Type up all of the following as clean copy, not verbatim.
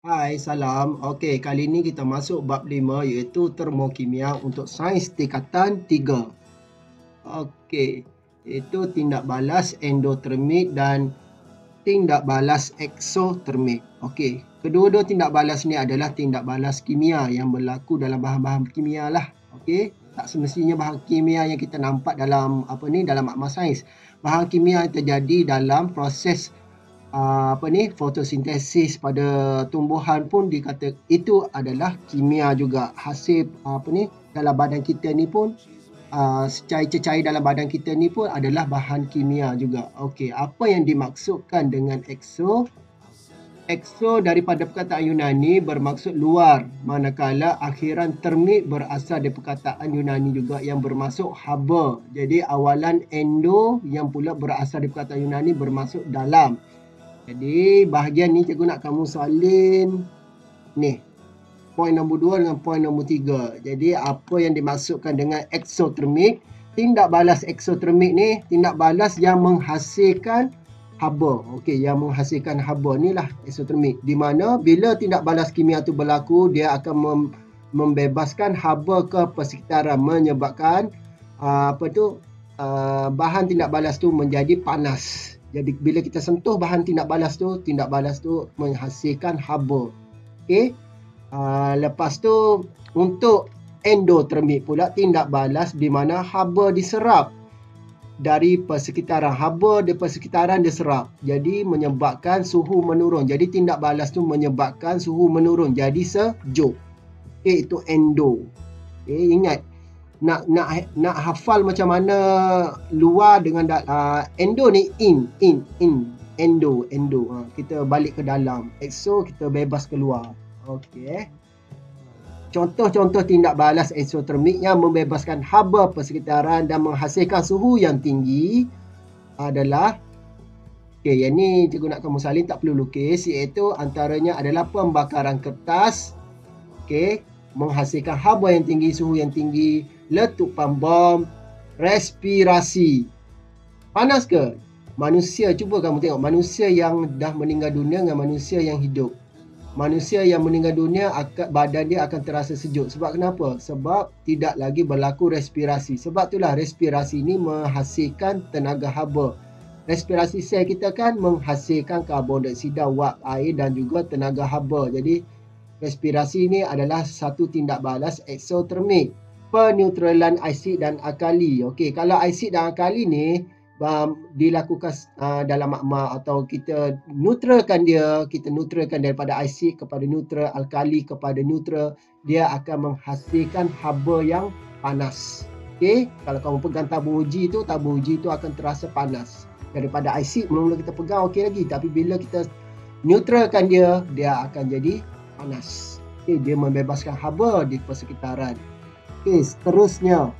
Hai, salam. Okey, kali ini kita masuk bab 5 iaitu termokimia untuk sains tingkatan 3. Okey, itu tindak balas endotermik dan tindak balas eksotermik. Okey, kedua-dua tindak balas ni adalah tindak balas kimia yang berlaku dalam bahan-bahan kimia lah. Okey, tak semestinya bahan kimia yang kita nampak dalam dalam makmal sains. Bahan kimia yang terjadi dalam proses fotosintesis pada tumbuhan pun dikata itu adalah kimia juga. Hasil dalam badan kita ni pun cecair-cecair dalam badan kita ni pun adalah bahan kimia juga. Okey, apa yang dimaksudkan dengan exo? Exo daripada perkataan Yunani bermaksud luar, manakala akhiran termik berasal dari perkataan Yunani juga yang bermaksud haba. Jadi awalan endo yang pula berasal dari perkataan Yunani bermaksud dalam. Jadi bahagian ni cikgu nak kamu salin ni. Poin nombor 2 dengan poin nombor 3. Jadi apa yang dimaksudkan dengan eksotermik? Tindak balas eksotermik ni tindak balas yang menghasilkan haba. Okey, yang menghasilkan haba ni lah eksotermik. Di mana bila tindak balas kimia tu berlaku, dia akan membebaskan haba ke persekitaran, menyebabkan bahan tindak balas tu menjadi panas. Jadi bila kita sentuh bahan tindak balas tu menghasilkan haba. Okey. Lepas tu untuk endotermik pula tindak balas di mana haba diserap dari persekitaran. Haba di persekitaran diserap. Jadi menyebabkan suhu menurun. Jadi tindak balas tu menyebabkan suhu menurun. Jadi sejuk. Okey, itu endo. Okey, ingat. Nak hafal macam mana luar dengan endo ni in endo. Kita balik ke dalam. Exo kita bebas keluar. Okey. Contoh-contoh tindak balas eksotermik yang membebaskan haba persekitaran dan menghasilkan suhu yang tinggi adalah yang ni cikgu nak kamu salin, tak perlu lukis, iaitu antaranya adalah pembakaran kertas, menghasilkan haba yang tinggi, suhu yang tinggi, letupan bom, respirasi. Panas ke? Manusia, cuba kamu tengok manusia yang dah meninggal dunia dengan manusia yang hidup. Manusia yang meninggal dunia badan dia akan terasa sejuk. Sebab kenapa? Sebab tidak lagi berlaku respirasi. Sebab itulah respirasi ini menghasilkan tenaga haba. Respirasi sel kita kan menghasilkan karbon dioksida, wap air dan juga tenaga haba. Jadi respirasi ini adalah satu tindak balas eksotermik. Peneutralan asid dan alkali. Okey, kalau asid dan alkali ni dilakukan dalam makmal atau kita neutralkan dia, kita neutralkan daripada asid kepada neutral, alkali kepada neutral, dia akan menghasilkan haba yang panas. Okey, kalau kamu pegang tabung uji tu akan terasa panas. Daripada asid mula-mula kita pegang okey lagi, tapi bila kita neutralkan dia akan jadi panas. Okey, dia membebaskan haba di persekitaran. Okey, seterusnya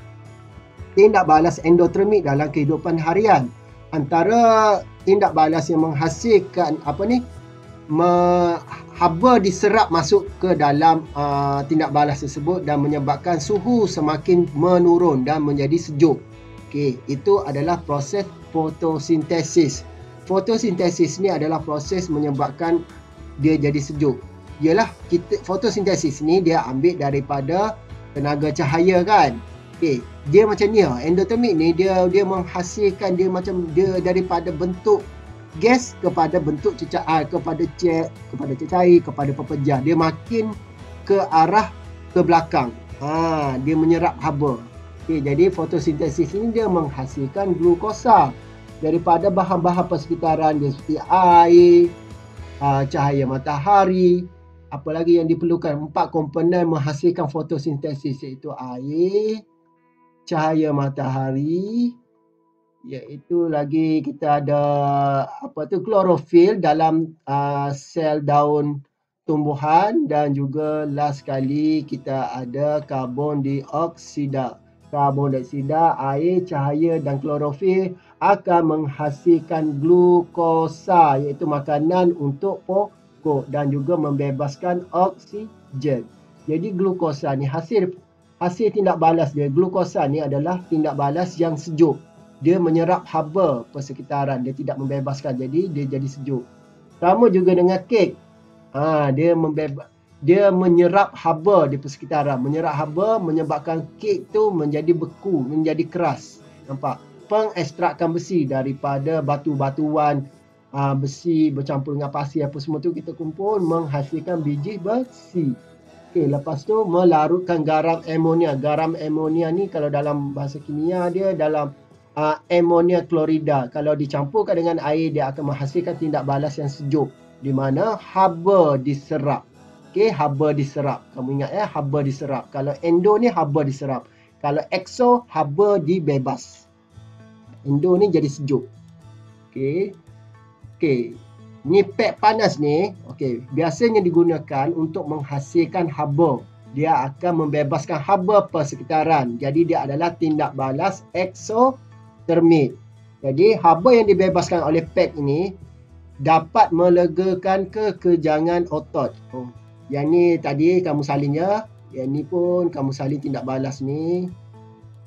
tindak balas endotermik dalam kehidupan harian. Antara tindak balas yang menghasilkan haba diserap masuk ke dalam tindak balas tersebut dan menyebabkan suhu semakin menurun dan menjadi sejuk. Okey, itu adalah proses fotosintesis. Fotosintesis ni adalah proses menyebabkan dia jadi sejuk. Ialah fotosintesis ni dia ambil daripada tenaga cahaya kan. Okey, dia macam ni endotermik ni dia menghasilkan dia daripada bentuk gas kepada bentuk cecair, kepada cecair, kepada pepejah. Dia makin ke arah ke belakang. Dia menyerap haba. Okey, jadi fotosintesis ini dia menghasilkan glukosa daripada bahan-bahan persekitaran dia seperti air, cahaya matahari. Apa lagi yang diperlukan? 4 komponen menghasilkan fotosintesis, iaitu air, cahaya matahari, iaitu lagi kita ada klorofil dalam sel daun tumbuhan, dan juga last sekali kita ada karbon dioksida. Karbon dioksida, air, cahaya dan klorofil akan menghasilkan glukosa, iaitu makanan untuk dan juga membebaskan oksigen. Jadi glukosa ni hasil tindak balas dia. Glukosa ni adalah tindak balas yang sejuk. Dia menyerap haba persekitaran, dia tidak membebaskan, jadi dia jadi sejuk. Sama juga dengan kek. Dia menyerap haba di persekitaran. Menyerap haba menyebabkan kek tu menjadi beku, menjadi keras. Nampak? Pengekstrakan besi daripada batu-batuan besi bercampur dengan pasir apa semua tu kita kumpul menghasilkan biji besi. Okey, lepas tu melarutkan garam amonia. Garam amonia ni kalau dalam bahasa kimia dia dalam amonia klorida. Kalau dicampurkan dengan air dia akan menghasilkan tindak balas yang sejuk di mana haba diserap. Okey, haba diserap. Kamu ingat ya, haba diserap. Kalau endo ni haba diserap. Kalau exo haba dibebas. Endo ni jadi sejuk. Okey. Okey. Ni pek panas ni, okey, biasanya digunakan untuk menghasilkan haba. Dia akan membebaskan haba persekitaran. Jadi dia adalah tindak balas eksotermik. Jadi haba yang dibebaskan oleh pek ini dapat melegakan kekejangan otot. Yang ni tadi kamu salin ya. Yang ni pun kamu salin tindak balas ni.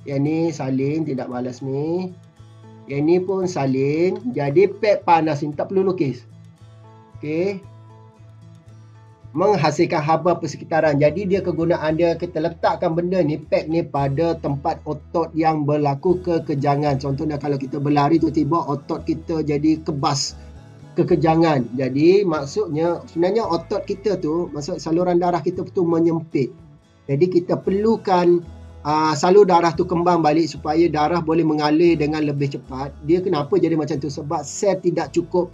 Yang ni salin tindak balas ni. Yang ni pun salin. Jadi pek panas ni tak perlu lukis. Okey. Menghasilkan haba persekitaran. Jadi dia kegunaan dia kita letakkan benda ni, pek ni pada tempat otot yang berlaku kekejangan. Contohnya kalau kita berlari tiba-tiba otot kita jadi kebas. Kekejangan. Jadi maksudnya sebenarnya otot kita tu, maksud saluran darah kita tu menyempit. Jadi kita perlukan salur darah tu kembang balik supaya darah boleh mengalir dengan lebih cepat. Dia kenapa jadi macam tu? Sebab sel tidak cukup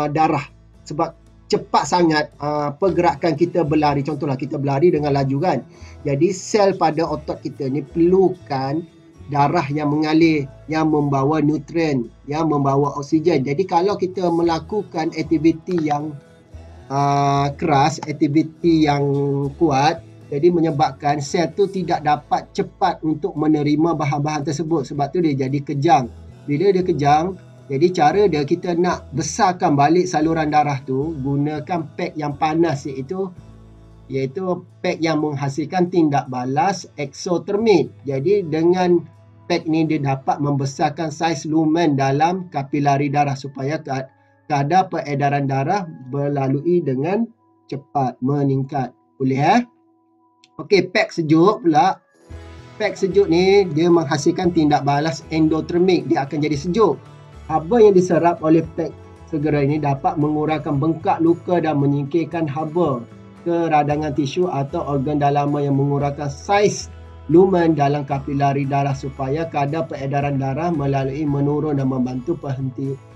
darah. Sebab cepat sangat pergerakan kita berlari. Contohlah kita berlari dengan laju kan. Jadi sel pada otot kita ni perlukan darah yang mengalir, yang membawa nutrien, yang membawa oksigen. Jadi kalau kita melakukan aktiviti yang keras, aktiviti yang kuat, jadi menyebabkan sel tu tidak dapat cepat untuk menerima bahan-bahan tersebut. Sebab tu dia jadi kejang. Bila dia kejang, jadi cara dia kita nak besarkan balik saluran darah tu gunakan pek yang panas iaitu pek yang menghasilkan tindak balas eksotermik. Jadi dengan pek ni dia dapat membesarkan saiz lumen dalam kapilari darah supaya kadar peredaran darah berlalui dengan cepat, meningkat. Boleh Okey, pek sejuk pula. Pek sejuk ni dia menghasilkan tindak balas endotermik. Dia akan jadi sejuk. Haba yang diserap oleh pek segera ini dapat mengurangkan bengkak luka dan menyingkirkan haba ke radangan tisu atau organ dalaman yang mengurangkan saiz lumen dalam kapilari darah supaya kadar peredaran darah melalui menurun dan membantu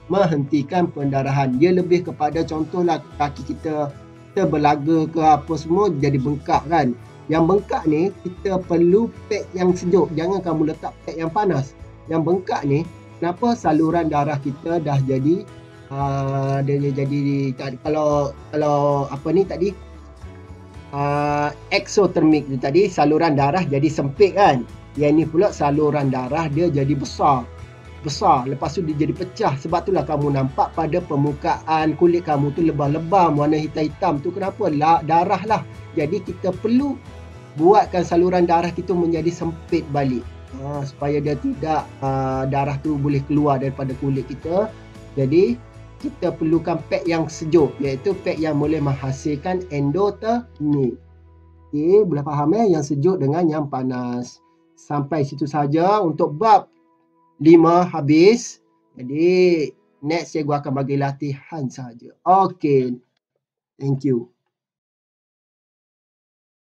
menghentikan pendarahan. Dia lebih kepada contohlah kaki kita berlaga ke apa semua jadi bengkak kan. Yang bengkak ni kita perlu pek yang sejuk. Jangan kamu letak pek yang panas. Yang bengkak ni kenapa saluran darah kita dah jadi dia jadi kalau apa ni tadi eksotermik ni tadi saluran darah jadi sempit kan. Yang ni pula saluran darah dia jadi besar. Lepas tu dia jadi pecah. Sebab itulah kamu nampak pada permukaan kulit kamu tu lebam-lebam warna hitam-hitam tu kenapa? Darah lah. Jadi kita perlu buatkan saluran darah kita menjadi sempit balik. Supaya dia tidak darah tu boleh keluar daripada kulit kita. Jadi kita perlukan pek yang sejuk iaitu pek yang boleh menghasilkan endotermik. Okey, boleh faham yang sejuk dengan yang panas. Sampai situ saja untuk bab 5 habis. Jadi next saya akan bagi latihan saja. Okey. Thank you.